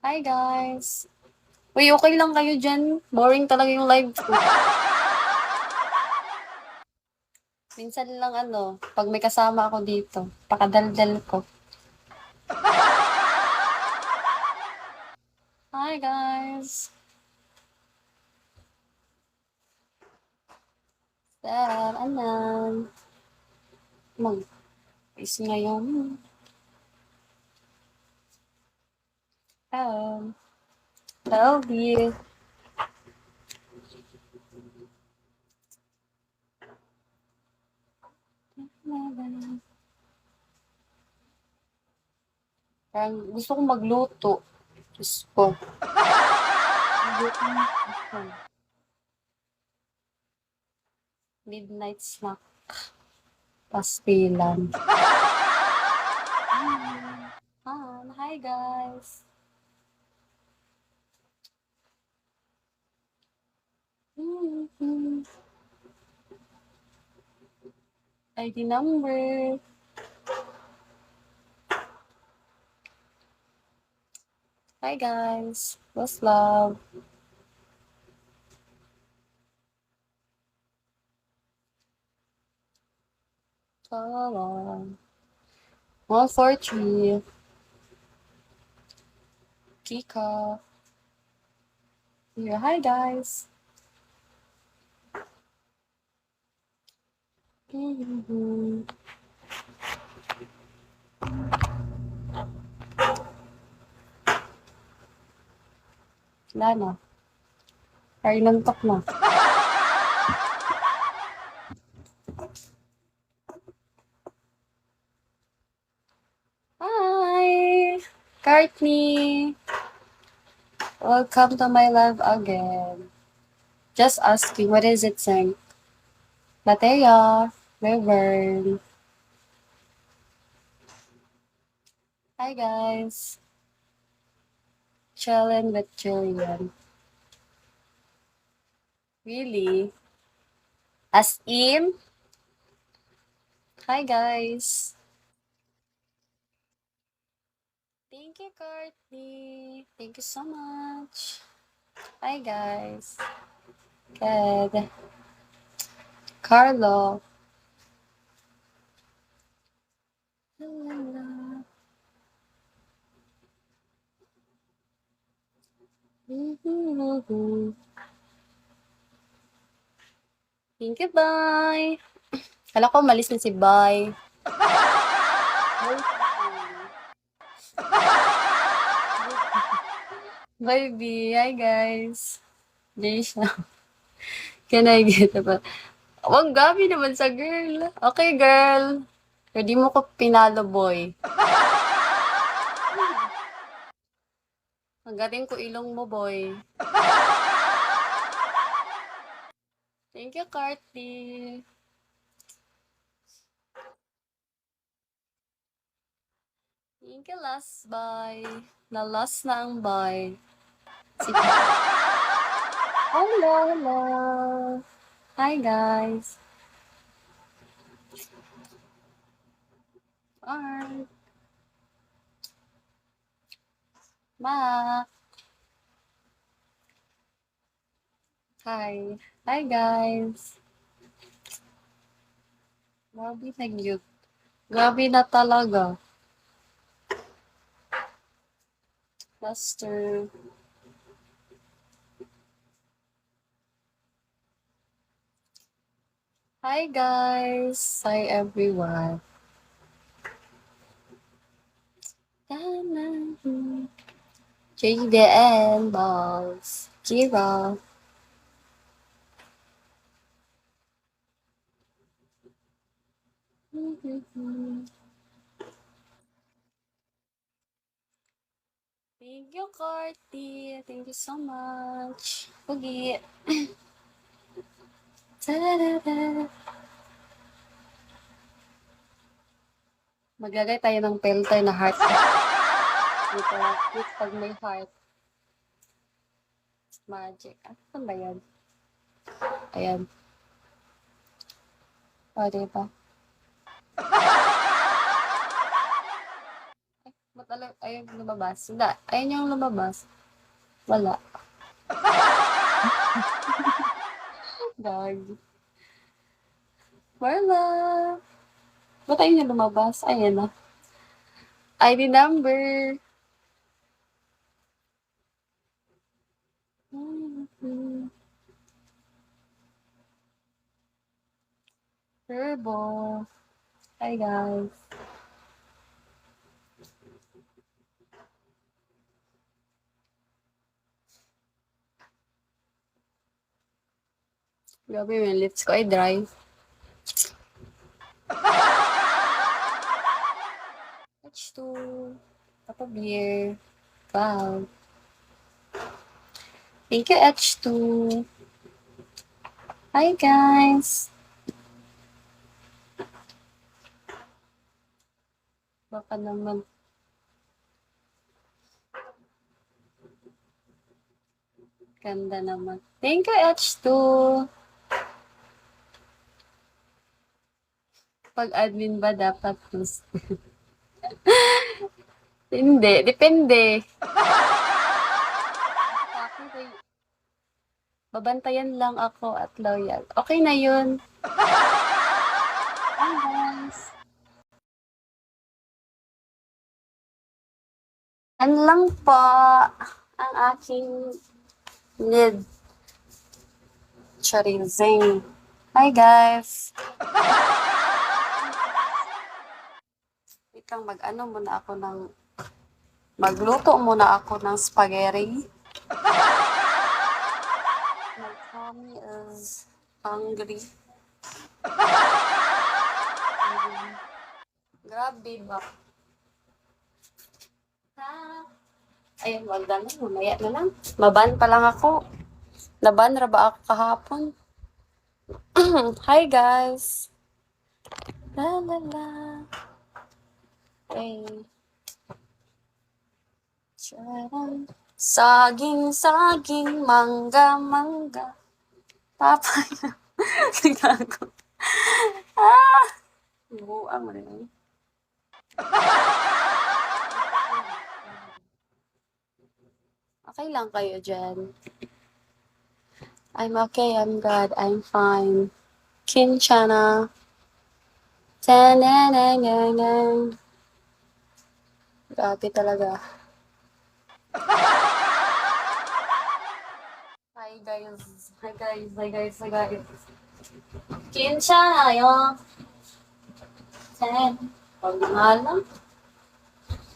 Hi guys! Uy, okay lang kayo dyan? Boring talaga yung live ko. Minsan lang pag may kasama ako dito, pakadaldal ko. Hi guys! Saan, anan? Mag-is ngayon. Love you. Parang gusto kong magluto. Diyos ko. Midnight snack. Pastilan. Hi guys! ID number. Hi guys! What's love? Hello. 143. Kika. Here. Hi guys. Wala na. Ay, nantok na. Hi! Courtney! Welcome to my live again. Just asking, what is it saying? Matea, Reverb. Hi guys. Chillin' with Jillian. Really? As in? Hi guys. Thank you, Courtney. Thank you so much. Hi guys. Good. Carlo. Thank you, bye. Kala ko malis na si bye. Bye, B. Hi, guys. Jaysha. Can I get a pa? Wag gabi naman sa girl. Okay, girl. Pwede mo ko pinalo, boy. Ang galing ko ilong mo, boy. Thank you, Carty. Thank you, last bye. Na-lost na ang bye. Sige. Hello, hello. Hi, guys. Alright. Ma. Hi. Hi, guys. Grabe na cute. Grabe na talaga. Master. Hi, guys. Hi, everyone. JDN Balls. Kira. Thank you, Carty. Thank you so much. Pugi. Maglagay tayo ng filter na heart. Dito, pag may heart. Magic. Ano ba yan? Ayan. O, diba? Ba't Ayaw lumabas. Wala. Ayaw niyang lumabas. Wala. Gag. Marla! Ba't ayaw niya lumabas? Ayan na. ID number. Turbo. Hi, guys. Grabe yung lips ko ay dry. H2. Papa beer. Wow. Thank you, H2. Hi, guys. Baka naman. Ganda naman. Thank you, H2. Pag admin ba dapat mas? Hindi, depende. Babantayan lang ako at loyal. Okay na yun. Hi, guys. Ano lang po ang aking need. Charizing. Hi, guys. Wait lang, magluto muna ako ng spaghetti. My tummy is hungry. Grabe ba? Ayun, wag na lang. Mamaya na lang. Maban pa lang ako. Naban ra ba ako kahapon? Hi, guys. La la la. Hey. Charan. Saging, saging, mangga, mangga. Papaya. Tingnan ko. Buang mo rin. Okay lang kayo dyan. I'm okay, I'm good, I'm fine. Kinchana. Tananananang. Grabe talaga. Hi guys. Hi guys. Hi guys. Hi guys. Kinchana yo. Ten. Pag nga lang.